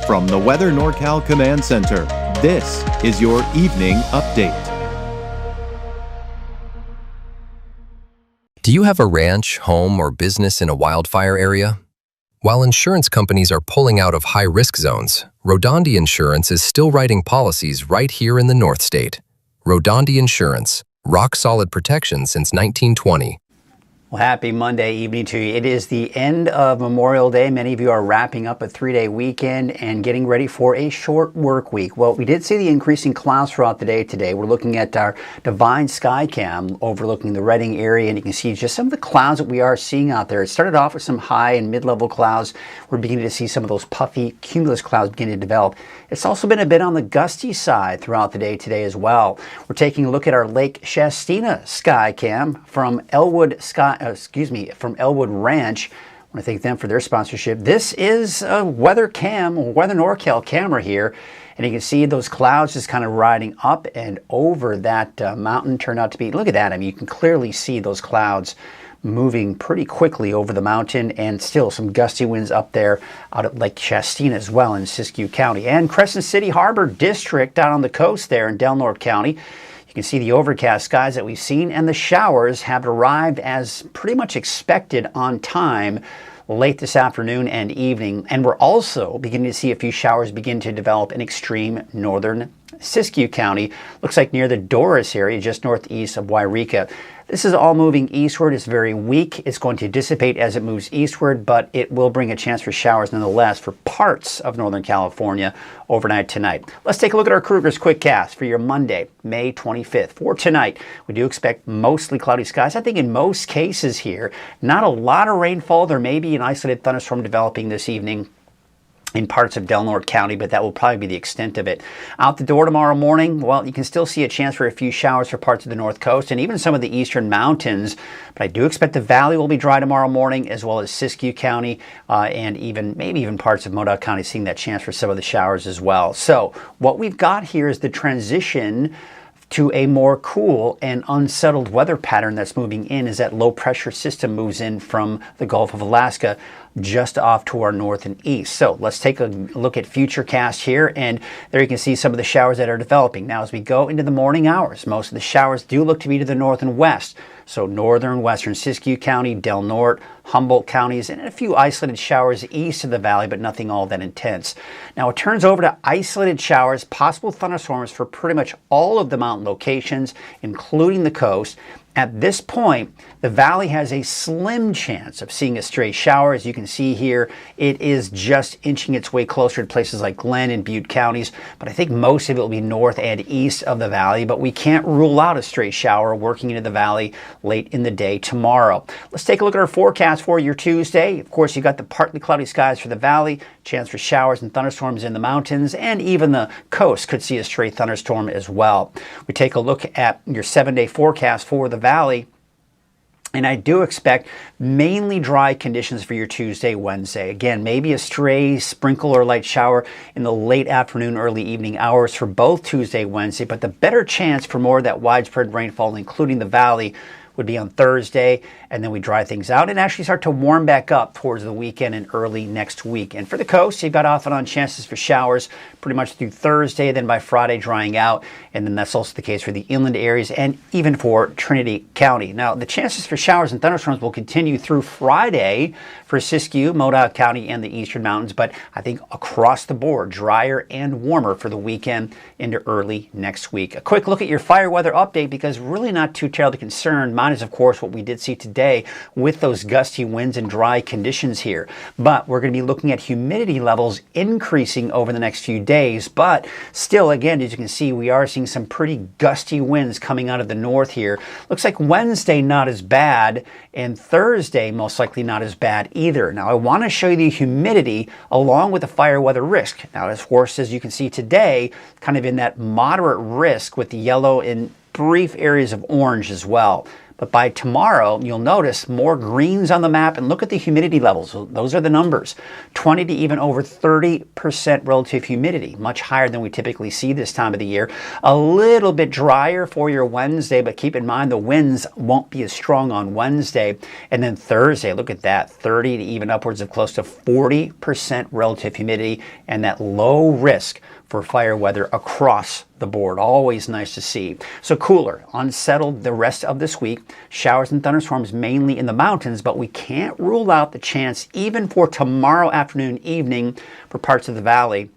From the Weather NorCal Command Center, this is your Evening Update. Do you have a ranch, home, or business in a wildfire area? While insurance companies are pulling out of high-risk zones, Rodondi Insurance is still writing policies right here in the North State. Rodondi Insurance, rock-solid protection since 1920. Well, happy Monday evening to you. It is the end of Memorial Day. Many of you are wrapping up a three-day weekend and getting ready for a short work week. Well, we did see the increasing clouds throughout the day today. We're looking at our Divine Sky Cam overlooking the Redding area, and you can see just some of the clouds that we are seeing out there. It started off with some high and mid-level clouds. We're beginning to see some of those puffy cumulus clouds begin to develop. It's also been a bit on the gusty side throughout the day today as well. We're taking a look at our Lake Shastina Sky Cam from Elwood Ranch. I want to thank them for their sponsorship. This is a Weather NorCal camera here, and you can see those clouds just kind of riding up and over that mountain. Turned out to be, look at that. I mean, you can clearly see those clouds moving pretty quickly over the mountain, and still some gusty winds up there out at Lake Shastina as well in Siskiyou County. And Crescent City Harbor District down on the coast there in Del Norte County. You can see the overcast skies that we've seen, and the showers have arrived as pretty much expected on time late this afternoon and evening. And we're also beginning to see a few showers begin to develop in extreme northern Siskiyou County. Looks like near the Doris area, just northeast of Wairika. This is all moving eastward. It's very weak. It's going to dissipate as it moves eastward, but it will bring a chance for showers nonetheless for parts of Northern California overnight tonight. Let's take a look at our Krueger's Quick Cast for your Monday, May 25th. For tonight, we do expect mostly cloudy skies. I think in most cases here, not a lot of rainfall. There may be an isolated thunderstorm developing this evening in parts of Del Norte County, but that will probably be the extent of it. Out the door tomorrow morning, well, you can still see a chance for a few showers for parts of the north coast and even some of the eastern mountains, but I do expect the valley will be dry tomorrow morning, as well as Siskiyou County and maybe even parts of Modoc County, seeing that chance for some of the showers as well. So what we've got here is the transition to a more cool and unsettled weather pattern that's moving in as that low pressure system moves in from the Gulf of Alaska just off to our north and east. So let's take a look at Futurecast here, and there you can see some of the showers that are developing. Now as we go into the morning hours, most of the showers do look to be to the north and west. So northern, western Siskiyou County, Del Norte, Humboldt counties, and a few isolated showers east of the valley, but nothing all that intense. Now it turns over to isolated showers, possible thunderstorms for pretty much all of the mountain locations, including the coast. At this point, the valley has a slim chance of seeing a stray shower. As you can see here, it is just inching its way closer to places like Glenn and Butte counties, but I think most of it will be north and east of the valley, but we can't rule out a stray shower working into the valley late in the day tomorrow. Let's take a look at our forecast for your Tuesday. Of course, you've got the partly cloudy skies for the valley, chance for showers and thunderstorms in the mountains, and even the coast could see a stray thunderstorm as well. We take a look at your 7-day forecast for the valley, and I do expect mainly dry conditions for your Tuesday, Wednesday. Again, maybe a stray sprinkle or light shower in the late afternoon, early evening hours for both Tuesday, Wednesday, but the better chance for more of that widespread rainfall, including the valley, would be on Thursday, and then we dry things out and actually start to warm back up towards the weekend and early next week. And for the coast, you've got off and on chances for showers pretty much through Thursday, then by Friday drying out, and then that's also the case for the inland areas and even for Trinity County. Now, the chances for showers and thunderstorms will continue through Friday for Siskiyou, Modoc County, and the eastern mountains, but I think across the board, drier and warmer for the weekend into early next week. A quick look at your fire weather update, because really not too terribly concerned. Mine is, of course, what we did see today with those gusty winds and dry conditions here. But we're going to be looking at humidity levels increasing over the next few days. But still, again, as you can see, we are seeing some pretty gusty winds coming out of the north here. Looks like Wednesday not as bad, and Thursday most likely not as bad either. Now, I want to show you the humidity along with the fire weather risk. Now, of course, as you can see today, kind of in that moderate risk with the yellow and brief areas of orange as well. But by tomorrow, you'll notice more greens on the map, and look at the humidity levels. So those are the numbers. 20 to even over 30% relative humidity, much higher than we typically see this time of the year. A little bit drier for your Wednesday, but keep in mind the winds won't be as strong on Wednesday. And then Thursday, look at that, 30 to even upwards of close to 40% relative humidity, and that low risk for fire weather across the board. Always nice to see. So cooler, unsettled the rest of this week. Showers and thunderstorms mainly in the mountains, but we can't rule out the chance even for tomorrow afternoon, evening for parts of the valley.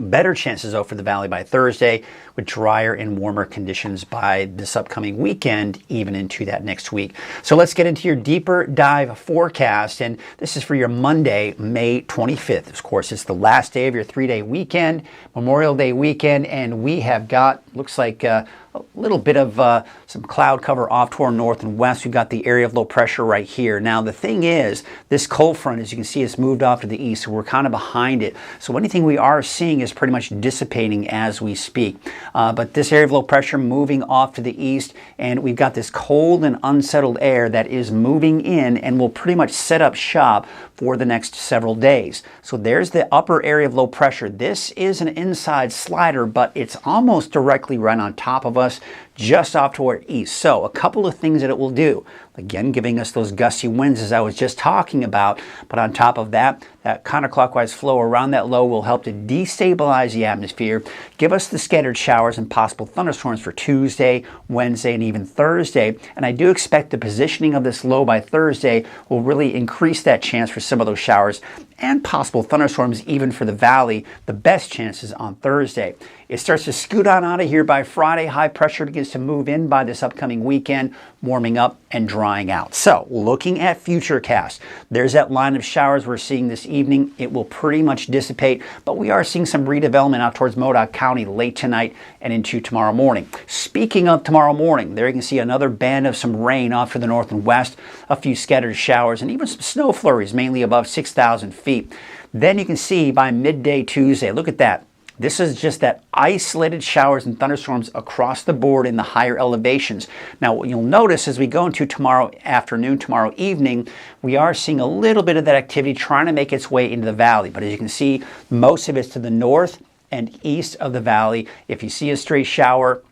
Better chances, though, for the valley by Thursday, with drier and warmer conditions by this upcoming weekend, even into that next week. So let's get into your deeper dive forecast, and this is for your Monday, May 25th. Of course, it's the last day of your 3-day weekend, Memorial Day weekend, and we have got, looks like a little bit of some cloud cover off to our north and west. We've got the area of low pressure right here. Now, the thing is, this cold front, as you can see, has moved off to the east, so we're kind of behind it. So anything we are seeing is pretty much dissipating as we speak. But this area of low pressure moving off to the east, and we've got this cold and unsettled air that is moving in and will pretty much set up shop for the next several days. So there's the upper area of low pressure. This is an inside slider, but it's almost directly right on top of us, just off to our east. So a couple of things that it will do. Again, giving us those gusty winds as I was just talking about. But on top of that, that counterclockwise flow around that low will help to destabilize the atmosphere, give us the scattered showers and possible thunderstorms for Tuesday, Wednesday, and even Thursday. And I do expect the positioning of this low by Thursday will really increase that chance for some of those showers and possible thunderstorms even for the valley. The best chances on Thursday. It starts to scoot on out of here by Friday. High pressure begins to move in by this upcoming weekend, warming up and drying out. So looking at futurecast, there's that line of showers we're seeing this evening. It will pretty much dissipate, but we are seeing some redevelopment out towards Modoc County late tonight and into tomorrow morning. Speaking of tomorrow morning, there you can see another band of some rain off to the north and west, a few scattered showers, and even some snow flurries, mainly above 6,000 feet. Then you can see by midday Tuesday, look at that. This is just that isolated showers and thunderstorms across the board in the higher elevations. Now, what you'll notice as we go into tomorrow afternoon, tomorrow evening, we are seeing a little bit of that activity trying to make its way into the valley. But as you can see, most of it's to the north and east of the valley. If you see a stray shower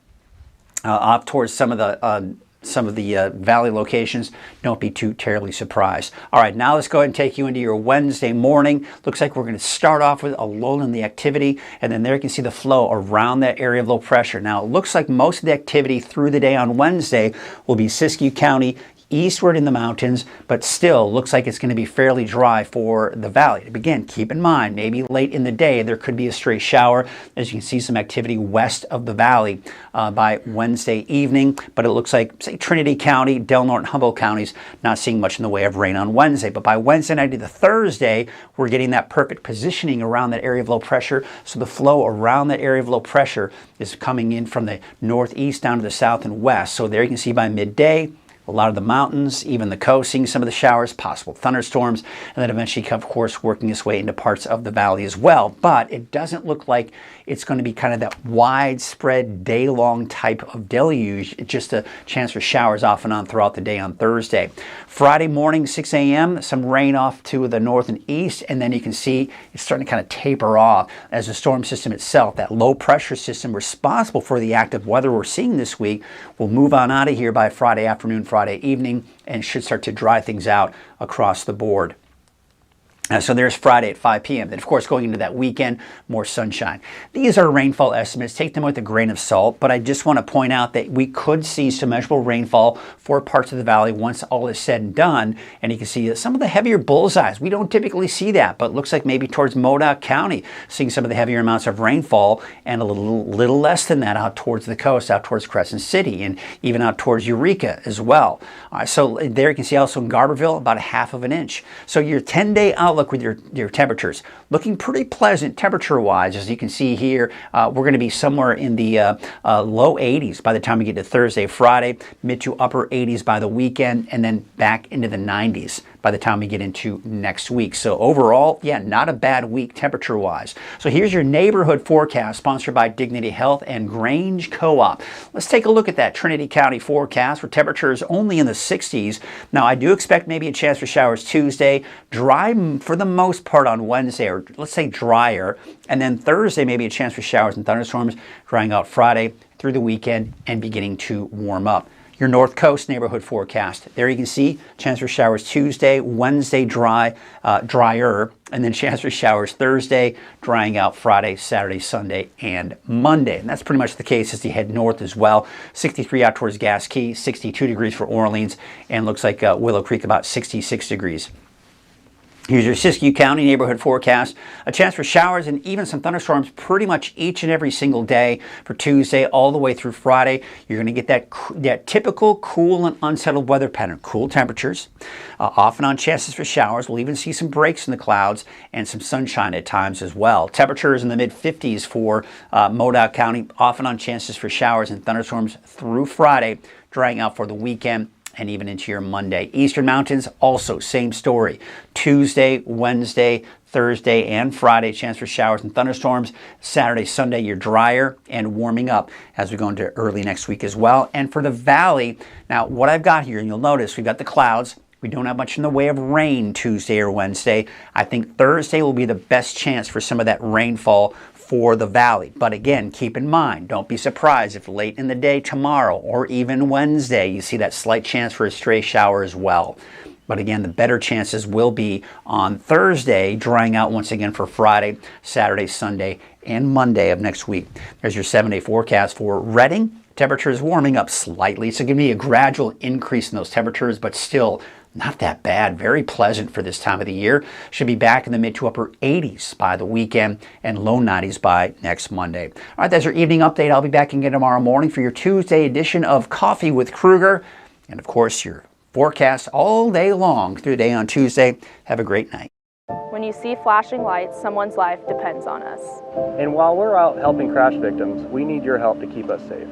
off towards some of the valley locations, don't be too terribly surprised. All right, now let's go ahead and take you into your Wednesday morning. Looks like we're going to start off with a lull in the activity, and then there you can see the flow around that area of low pressure. Now, it looks like most of the activity through the day on Wednesday will be Siskiyou County, eastward in the mountains, but still looks like it's going to be fairly dry for the valley. Again, keep in mind, maybe late in the day there could be a stray shower. As you can see, some activity west of the valley by Wednesday evening, but it looks like, say, Trinity County, Del Norte, and Humboldt counties not seeing much in the way of rain on Wednesday. But by Wednesday night to the Thursday, we're getting that perfect positioning around that area of low pressure. So the flow around that area of low pressure is coming in from the northeast down to the south and west. So there you can see by midday, a lot of the mountains, even the coast, seeing some of the showers, possible thunderstorms, and then eventually, of course, working its way into parts of the valley as well. But it doesn't look like it's going to be kind of that widespread day-long type of deluge. It's just a chance for showers off and on throughout the day on Thursday. Friday morning, 6 a.m., some rain off to the north and east, and then you can see it's starting to kind of taper off as the storm system itself, that low-pressure system responsible for the active weather we're seeing this week, will move on out of here by Friday afternoon, Friday evening, and should start to dry things out across the board. So there's Friday at 5 p.m. Then, of course, going into that weekend, more sunshine. These are rainfall estimates. Take them with a grain of salt, but I just want to point out that we could see some measurable rainfall for parts of the valley once all is said and done. And you can see some of the heavier bullseyes. We don't typically see that, but it looks like maybe towards Modoc County, seeing some of the heavier amounts of rainfall, and a little less than that out towards the coast, out towards Crescent City, and even out towards Eureka as well. So there you can see also in Garberville, about a half of an inch. So your 10-day outlook with your temperatures looking pretty pleasant temperature wise. As you can see here, we're going to be somewhere in the low 80s by the time we get to Thursday, Friday, mid to upper 80s by the weekend, and then back into the 90s by the time we get into next week. So overall, yeah, not a bad week temperature-wise. So here's your neighborhood forecast sponsored by Dignity Health and Grange Co-op. Let's take a look at that Trinity County forecast where temperatures only in the 60s. Now, I do expect maybe a chance for showers Tuesday, dry for the most part on Wednesday, or let's say drier, and then Thursday maybe a chance for showers and thunderstorms, drying out Friday through the weekend and beginning to warm up. Your North Coast neighborhood forecast. There you can see chance for showers Tuesday, Wednesday drier, and then chance for showers Thursday, drying out Friday, Saturday, Sunday, and Monday. And that's pretty much the case as you head north as well. 63 out towards Gas Key, 62 degrees for Orleans, and looks like Willow Creek about 66 degrees. Here's your Siskiyou County neighborhood forecast. A chance for showers and even some thunderstorms pretty much each and every single day for Tuesday all the way through Friday. You're going to get that typical cool and unsettled weather pattern. Cool temperatures, off and on chances for showers. We'll even see some breaks in the clouds and some sunshine at times as well. Temperatures in the mid-50s for Modoc County, off and on chances for showers and thunderstorms through Friday, drying out for the weekend and even into your Monday. Eastern Mountains, also same story. Tuesday, Wednesday, Thursday, and Friday, chance for showers and thunderstorms. Saturday, Sunday, you're drier and warming up as we go into early next week as well. And for the valley, now what I've got here, and you'll notice we've got the clouds. We don't have much in the way of rain Tuesday or Wednesday. I think Thursday will be the best chance for some of that rainfall for the valley. But again, keep in mind, don't be surprised if late in the day tomorrow or even Wednesday you see that slight chance for a stray shower as well. But again, the better chances will be on Thursday, drying out once again for Friday, Saturday, Sunday, and Monday of next week. There's your 7-day forecast for Redding. Temperatures warming up slightly, so give me a gradual increase in those temperatures, but still not that bad. Very pleasant for this time of the year. Should be back in the mid to upper 80s by the weekend and low 90s by next Monday. All right, that's your evening update. I'll be back again tomorrow morning for your Tuesday edition of Coffee with Krueger. And of course, your forecast all day long through the day on Tuesday. Have a great night. When you see flashing lights, someone's life depends on us. And while we're out helping crash victims, we need your help to keep us safe.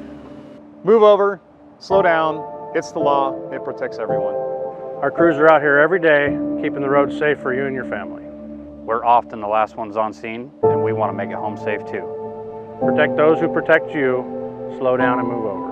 Move over, slow down, it's the law, it protects everyone. Our crews are out here every day, keeping the roads safe for you and your family. We're often the last ones on scene, and we want to make it home safe too. Protect those who protect you, slow down and move over.